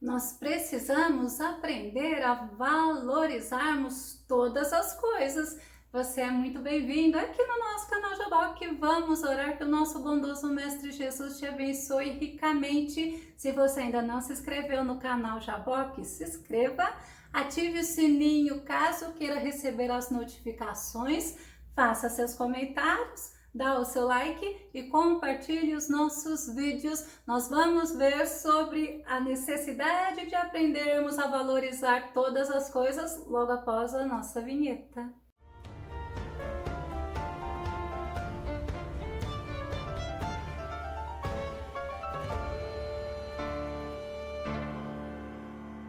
Nós precisamos aprender a valorizarmos todas as coisas. Você é muito bem-vindo aqui no nosso canal Jaboque. Vamos orar que o nosso bondoso Mestre Jesus te abençoe ricamente. Se você ainda não se inscreveu no canal Jaboque, se inscreva, ative o sininho caso queira receber as notificações, faça seus comentários, dá o seu like e compartilhe os nossos vídeos. Nós vamos ver sobre a necessidade de aprendermos a valorizar todas as coisas logo após a nossa vinheta.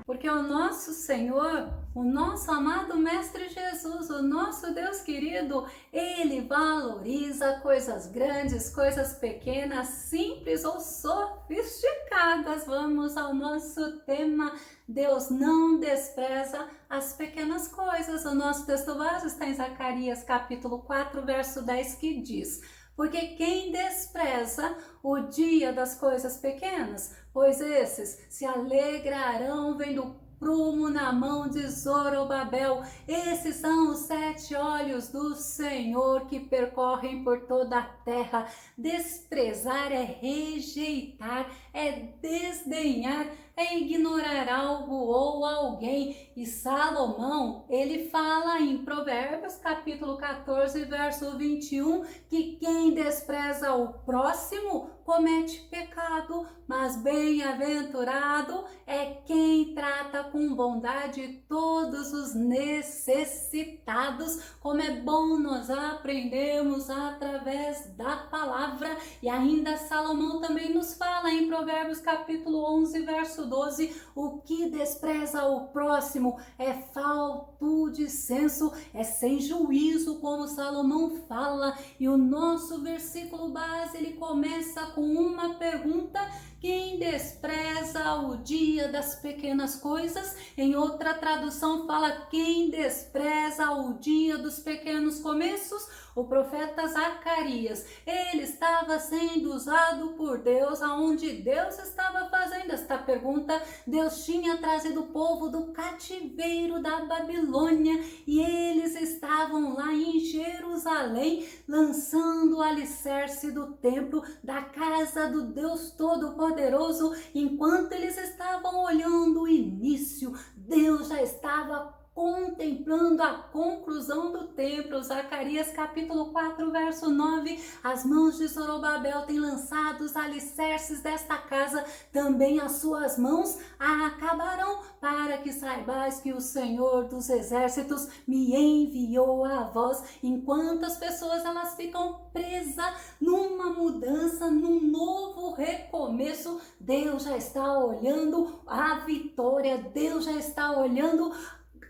Porque o nosso Senhor, o nosso amado Mestre Jesus, o nosso Deus querido, Ele valoriza coisas grandes, coisas pequenas, simples ou sofisticadas. Vamos ao nosso tema. Deus não despreza as pequenas coisas. O nosso texto base está em Zacarias capítulo 4, verso 10, que diz: porque quem despreza o dia das coisas pequenas, pois esses se alegrarão vendo prumo na mão de Zorobabel. Esses são os 7 olhos do Senhor que percorrem por toda a terra. Desprezar é rejeitar, é desdenhar, é ignorar algo ou alguém. E Salomão, ele fala em Provérbios capítulo 14, verso 21, que quem despreza o próximo comete pecado, mas bem-aventurado é quem trata com bondade todos os necessitados. Como é bom nós aprendemos através da palavra. E ainda Salomão também nos fala em Provérbios capítulo 11, verso 12, o que despreza o próximo é falto de senso, é sem juízo, como Salomão fala. E o nosso versículo base, ele começa com uma pergunta: quem despreza o dia das pequenas coisas? Em outra tradução fala: quem despreza o dia dos pequenos começos? O profeta Zacarias, ele estava sendo usado por Deus, aonde Deus estava fazendo esta pergunta. Deus tinha trazido o povo do cativeiro da Babilônia e eles estavam lá em Jerusalém, lançando o alicerce do templo, da casa do Deus Todo-Poderoso. Enquanto eles estavam olhando o início, Deus já estava contemplando a conclusão do templo. Zacarias capítulo 4, verso 9, as mãos de Zorobabel têm lançado os alicerces desta casa, também as suas mãos a acabarão, para que saibais que o Senhor dos exércitos me enviou a vós. Enquanto as pessoas elas ficam presas numa mudança, num novo recomeço, Deus já está olhando a vitória, Deus já está olhando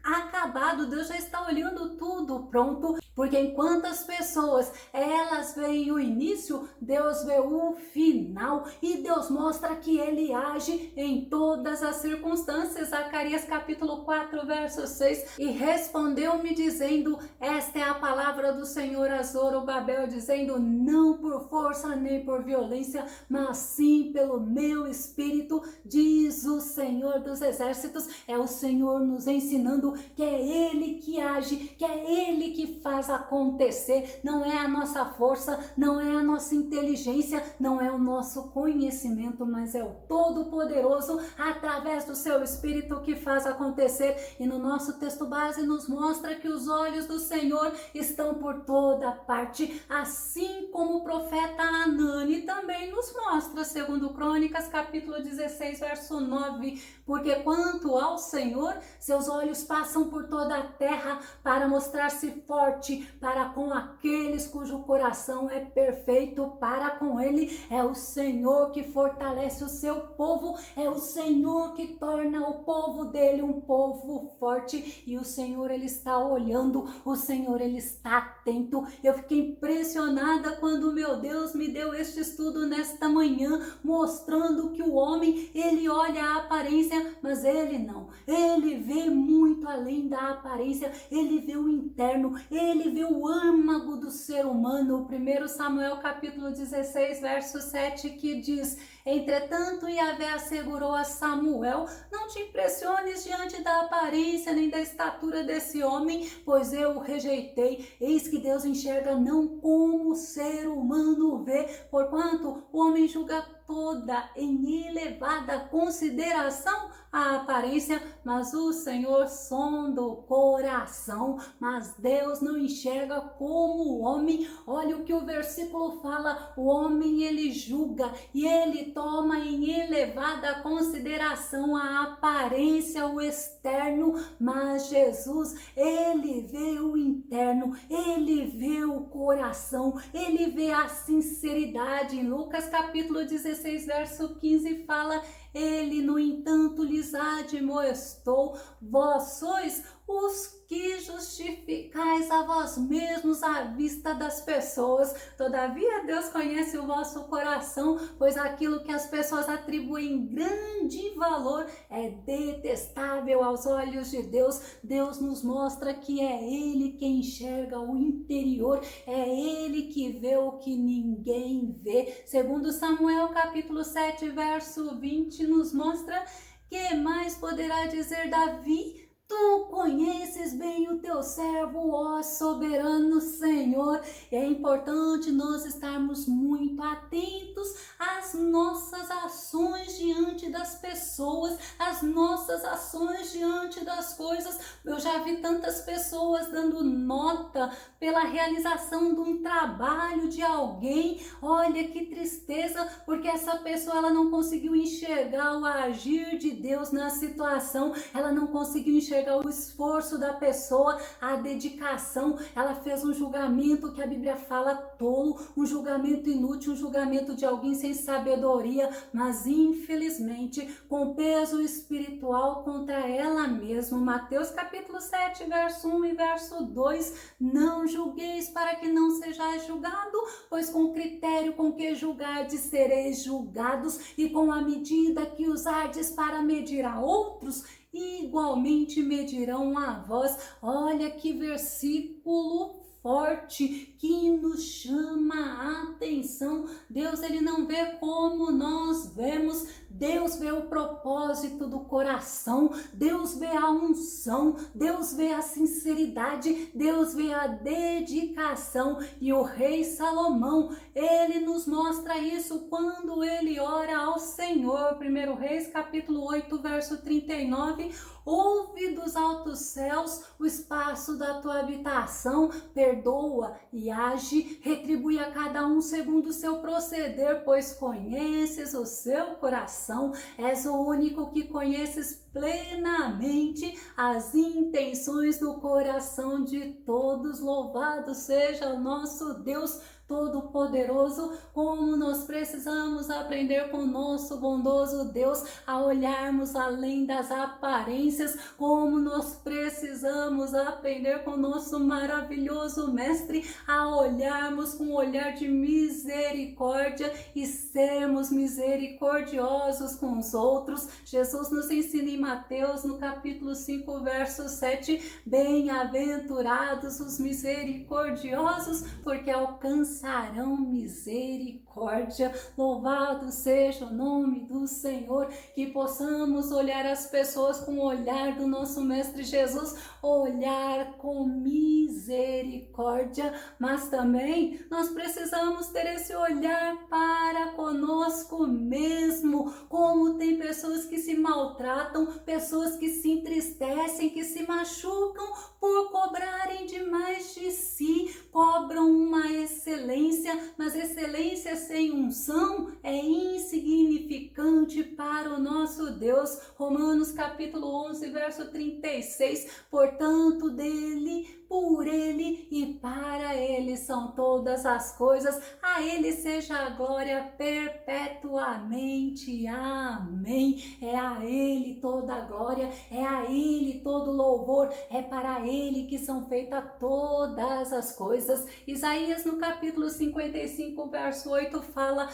acabado, Deus já está olhando tudo pronto, porque enquanto as pessoas elas veem o início, Deus vê o final e Deus mostra que Ele age em todas as circunstâncias. Zacarias capítulo 4, verso 6, e respondeu-me dizendo: esta é a palavra do Senhor a Zorobabel, dizendo: não por força nem por violência, mas sim pelo meu espírito, diz o Senhor dos exércitos. É o Senhor nos ensinando que é Ele que age, que é Ele que faz acontecer. Não é a nossa força, não é a nossa inteligência, não é o nosso conhecimento, mas é o Todo-Poderoso através do seu Espírito que faz acontecer. E no nosso texto base nos mostra que os olhos do Senhor estão por toda parte, assim como o profeta Anani também nos mostra, segundo Crônicas capítulo 16, verso 9, porque quanto ao Senhor, seus olhos passam por toda a terra para mostrar-se forte para com aqueles cujo coração é perfeito para com Ele. É o Senhor que fortalece o seu povo, é o Senhor que torna o povo dele um povo forte. E o Senhor, Ele está olhando, o Senhor, Ele está atento. Eu fiquei impressionada quando meu Deus me deu este estudo nesta manhã, mostrando que o homem, ele olha a aparência, mas ele não, ele vê muito além da aparência, ele vê o interno, ele vê o âmago do ser humano. O 1 Samuel capítulo 16, verso 7, que diz: Entretanto, Yahvé assegurou a Samuel: não te impressiones diante da aparência nem da estatura desse homem, pois eu o rejeitei. Eis que Deus enxerga não como o ser humano vê, porquanto o homem julga toda em elevada consideração a aparência, mas o Senhor sonda o coração. Mas Deus não enxerga como o homem. Olha o que o versículo fala: o homem ele julga e ele toma em elevada consideração a aparência, o externo, mas Jesus, ele vê o interno, ele vê o coração, ele vê a sinceridade. Em Lucas capítulo 16, verso 15 fala: ele, no entanto, lhes admoestou: vós sois os que justificais a vós mesmos à vista das pessoas. Todavia, Deus conhece o vosso coração, pois aquilo que as pessoas atribuem grande valor é detestável aos olhos de Deus. Deus nos mostra que é Ele quem enxerga o interior, é Ele que vê o que ninguém vê. Segundo Samuel, capítulo 7, verso 20, nos mostra: que mais poderá dizer Davi? Tu conheces bem o teu servo, ó soberano Senhor. E é importante nós estarmos muito atentos às nossas ações diante das pessoas, às nossas ações diante das coisas. Eu já vi tantas pessoas dando nota pela realização de um trabalho de alguém. Olha que tristeza, porque essa pessoa ela não conseguiu enxergar o agir de Deus na situação, ela não conseguiu enxergar o esforço da pessoa, a dedicação. Ela fez um julgamento que a Bíblia fala tolo, um julgamento inútil, um julgamento de alguém sem sabedoria, mas infelizmente com peso espiritual contra ela mesma. Mateus capítulo 7, verso 1 e verso 2: não julgueis para que não sejais julgado, pois com o critério com que julgardes sereis julgados, e com a medida que usardes para medir a outros, igualmente medirão a vós. Olha que versículo forte que nos chama a atenção. Deus ele não vê como nós vemos, Deus vê o propósito do coração, Deus vê a unção, Deus vê a sinceridade, Deus vê a dedicação. E o rei Salomão, ele nos mostra isso quando ele ora ao Senhor. 1 Reis capítulo 8, verso 39: ouve dos altos céus o espaço da tua habitação, perdoa e age, retribui a cada um segundo o seu proceder, pois conheces o seu coração, és o único que conheces plenamente as intenções do coração de todos. Louvado seja o nosso Deus Todo-Poderoso. Como nós precisamos aprender com o nosso bondoso Deus a olharmos além das aparências, como nós precisamos aprender com o nosso maravilhoso Mestre a olharmos com um olhar de misericórdia e sermos misericordiosos com os outros. Jesus nos ensina em Mateus, no capítulo 5, verso 7: bem-aventurados os misericordiosos, porque alcançarão misericórdia. Louvado seja o nome do Senhor, que possamos olhar as pessoas com o olhar do nosso Mestre Jesus, olhar com misericórdia, mas também nós precisamos ter esse olhar para conosco mesmo. Como tem pessoas que se maltratam, pessoas que se entristecem, que se machucam por cobrarem demais de si, cobram uma excelência, mas excelência sem unção é insignificante para o nosso Deus. Romanos capítulo 11, verso 36: portanto, dele, por ele e para ele são todas as coisas, a ele seja a glória perpetuamente. Amém. É a ele toda a glória, é a ele todo louvor, é para ele que são feitas todas as coisas. Isaías no capítulo 55, verso 8 fala: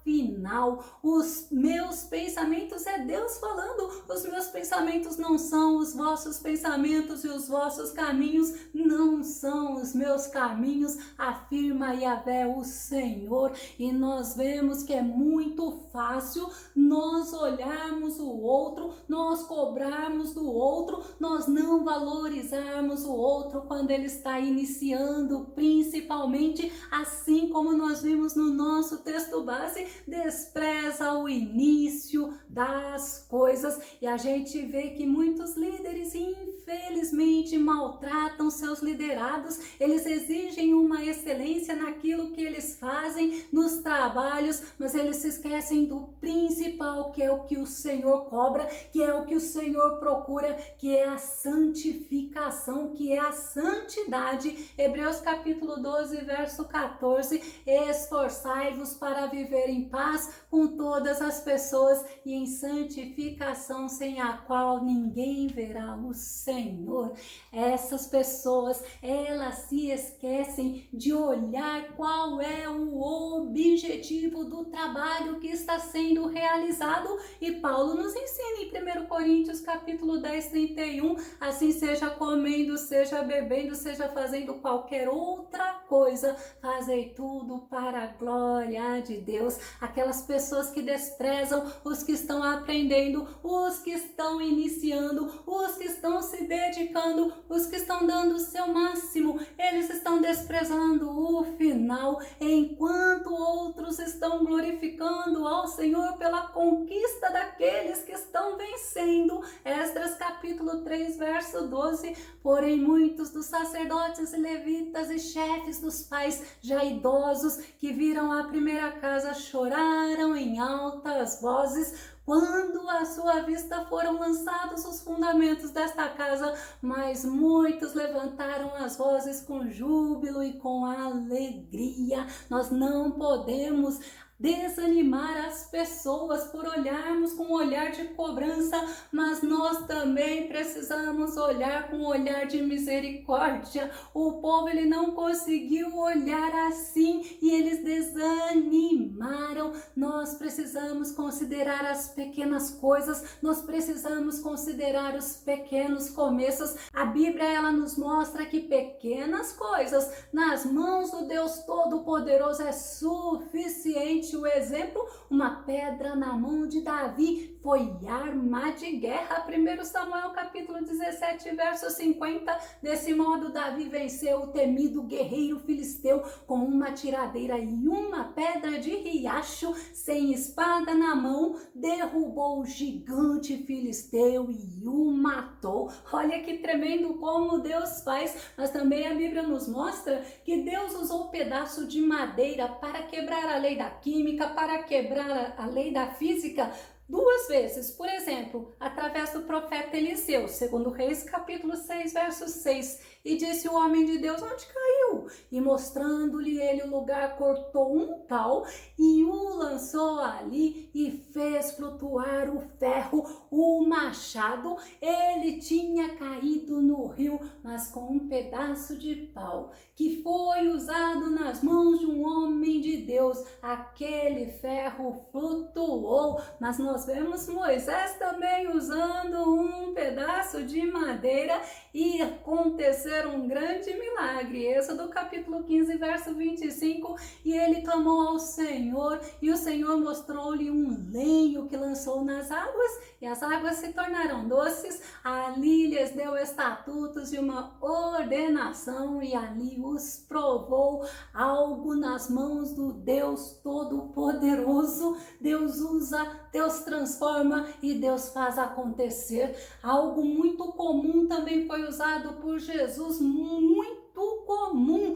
Afinal, os meus pensamentos, é Deus falando, os meus pensamentos não são os vossos pensamentos e os vossos caminhos não são os meus caminhos, afirma Yahvé, o Senhor. E nós vemos que é muito fácil nós olharmos o outro, nós cobrarmos do outro, nós não valorizarmos o outro quando ele está iniciando, principalmente assim como nós vimos no nosso texto base, despreza o início das coisas. E a gente vê que muitos líderes, infelizmente, maltratam seus liderados, eles exigem uma excelência naquilo que eles fazem, nos trabalhos, mas eles se esquecem do principal, que é o que o Senhor cobra, que é o que o Senhor procura, que é a santificação, que é a santidade. Hebreus capítulo 12, verso 14, esforçai-vos para viver em paz com todas as pessoas e em santificação, sem a qual ninguém verá o Senhor. Essas pessoas, elas se esquecem de olhar qual é o objetivo do trabalho que está sendo realizado, e Paulo nos ensina em 1 Coríntios capítulo 10, 31, assim seja comendo, seja bebendo, seja fazendo qualquer outra coisa, fazei tudo para a glória de Deus. Aquelas pessoas que desprezam os que estão aprendendo, os que estão iniciando, os que estão se dedicando, os que estão dando o seu máximo, eles estão desprezando o final, enquanto outros estão glorificando ao Senhor pela conquista daqueles que estão vencendo. Esdras capítulo 3, verso 12, porém muitos dos sacerdotes e levitas e chefes dos pais já idosos que viram a primeira casa choraram em altas vozes quando à sua vista foram lançados os fundamentos desta casa, mas muitos levantaram as vozes com júbilo e com alegria. Nós não podemos desanimar as pessoas por olharmos com um olhar de cobrança, mas nós também precisamos olhar com um olhar de misericórdia. O povo, ele não conseguiu olhar assim e eles desanimaram. Nós precisamos considerar as pequenas coisas, nós precisamos considerar os pequenos começos. A Bíblia, ela nos mostra que pequenas coisas nas mãos do Deus Todo-Poderoso é suficiente. O exemplo, uma pedra na mão de Davi foi arma de guerra. 1 Samuel capítulo 17, verso 50, desse modo Davi venceu o temido guerreiro filisteu com uma tiradeira e uma pedra de riacho, sem espada na mão, derrubou o gigante filisteu e o matou. Olha que tremendo como Deus faz, mas também a Bíblia nos mostra que Deus usou um pedaço de madeira para quebrar a lei da química, para quebrar a lei da física, duas vezes. Por exemplo, através do profeta Eliseu, segundo Reis capítulo 6, verso 6, e disse o homem de Deus: onde caiu? E mostrando-lhe ele o lugar, cortou um pau e o lançou ali e fez flutuar o ferro. O machado, ele tinha caído no rio, mas com um pedaço de pau que foi usado nas mãos de um homem de Deus, aquele ferro flutuou. Mas nós vemos Moisés também usando um pedaço de madeira e acontecer um grande milagre. Êxodo capítulo 15, verso 25, e ele clamou ao Senhor, e o Senhor mostrou-lhe um lenho que lançou nas águas, e as águas se tornaram doces. Ali lhes deu estatutos e uma ordenação, e ali os provou. Algo nas mãos do Deus Todo-Poderoso. Deus usa, Deus transforma e Deus faz acontecer. Algo muito comum também foi usado por Jesus, muito comum.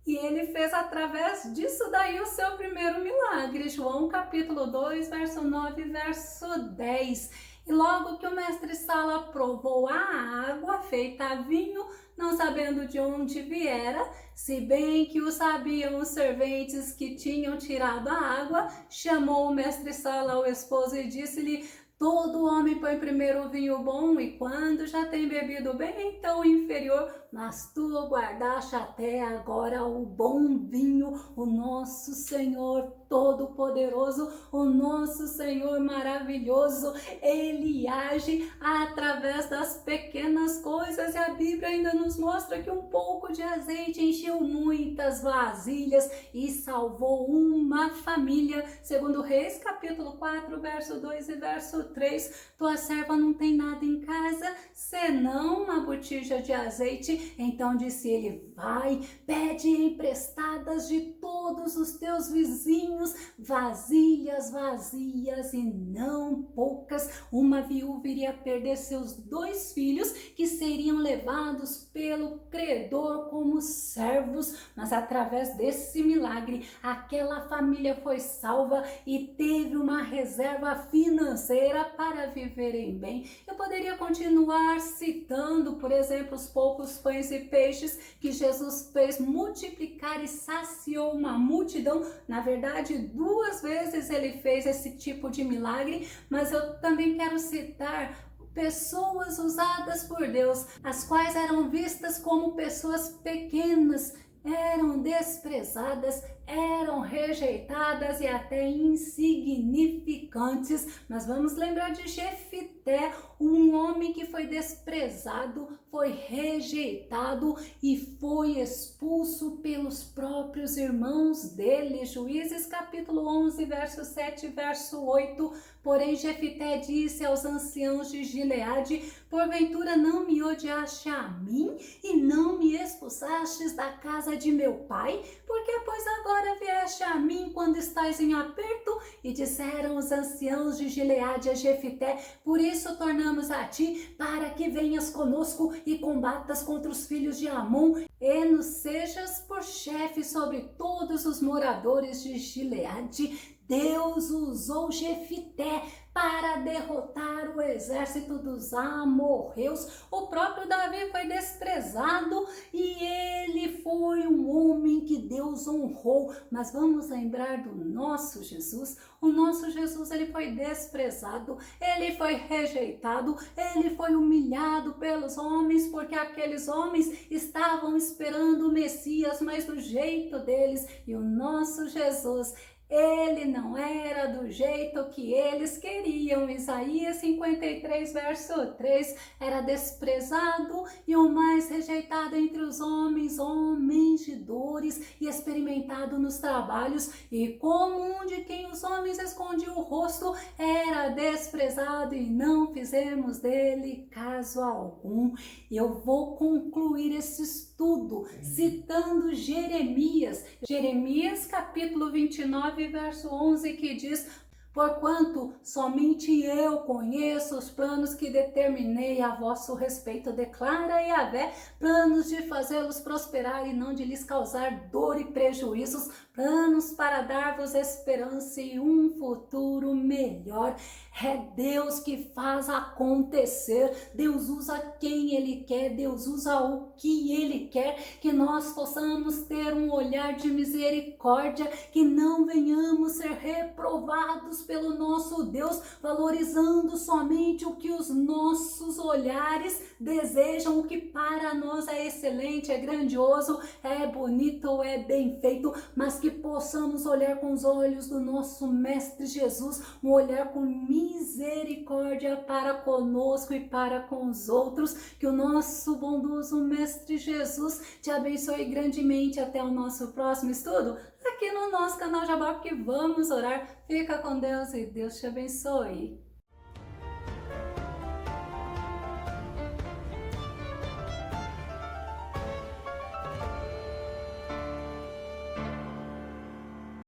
E ele fez através disso daí o seu primeiro milagre. João capítulo 2, verso 9, verso 10. E logo que o mestre Sala provou a água feita vinho, não sabendo de onde viera, se bem que o sabiam os serventes que tinham tirado a água, chamou o mestre Sala ao esposo e disse-lhe: todo homem põe primeiro o vinho bom, e quando já tem bebido bem, então o inferior, mas tu guardaste até agora o bom vinho. O nosso Senhor Todo-Poderoso, o nosso Senhor maravilhoso, Ele age através das pequenas coisas, e a Bíblia ainda nos mostra que um pouco de azeite encheu muitas vasilhas e salvou uma família. Segundo Reis, capítulo 4, verso 2 e verso 3, tua serva não tem nada em casa, senão uma botija de azeite. Então disse ele, vai, pede emprestadas de todos os teus vizinhos, vasilhas vazias e não poucas. Uma viúva iria perder seus 2 filhos, que seriam levados pelo credor como servos, mas através desse milagre, aquela família foi salva e teve uma reserva financeira para viverem bem. Eu poderia continuar citando, por exemplo, os poucos pães e peixes que Jesus fez multiplicar e saciou uma multidão. Na verdade, 2 vezes ele fez esse tipo de milagre, mas eu também quero citar pessoas usadas por Deus, as quais eram vistas como pessoas pequenas, eram desprezadas, eram rejeitadas e até insignificantes. Mas vamos lembrar de Jefité, um homem que foi desprezado, foi rejeitado e foi expulso pelos próprios irmãos dele. Juízes capítulo 11, verso 7 e verso 8. Porém Jefité disse aos anciãos de Gileade, porventura não me odiaste a mim e não me expulsastes da casa de meu pai? Porque pois agora vieste a mim quando estás em aperto? E disseram os anciãos de Gileade a Jefité, por isso tornamos a ti, para que venhas conosco e combatas contra os filhos de Amon, e nos sejas por chefe sobre todos os moradores de Gileade. Deus usou Jefité para derrotar o exército dos amorreus. O próprio Davi foi desprezado e ele foi um homem que Deus honrou. Mas vamos lembrar do nosso Jesus. O nosso Jesus, ele foi desprezado, ele foi rejeitado, ele foi humilhado pelos homens, porque aqueles homens estavam esperando o Messias, mas do jeito deles. E o nosso Jesus, ele não era do jeito que eles queriam. Isaías 53, verso 3, era desprezado e o mais rejeitado entre os homens, homens de dores e experimentado nos trabalhos, e como um de quem os homens escondiam o rosto, era desprezado e não fizemos dele caso algum. Eu vou concluir esse estudo citando Jeremias capítulo 29, verso 11, que diz, porquanto somente eu conheço os planos que determinei a vosso respeito, declara Yahvé, planos de fazê-los prosperar e não de lhes causar dor e prejuízos, planos para dar-vos esperança e um futuro melhor. É Deus que faz acontecer, Deus usa quem Ele quer, Deus usa o que Ele quer, que nós possamos ter um olhar de misericórdia, que não venhamos ser reprovados pelo nosso Deus, valorizando somente o que os nossos olhares desejam, o que para nós é excelente, é grandioso, é bonito, é bem feito, mas que possamos olhar com os olhos do nosso Mestre Jesus, um olhar com misericórdia para conosco e para com os outros. Que o nosso bondoso Mestre Jesus te abençoe grandemente. Até o nosso próximo estudo aqui no nosso canal Jaboque. Vamos orar. Fica com Deus e Deus te abençoe.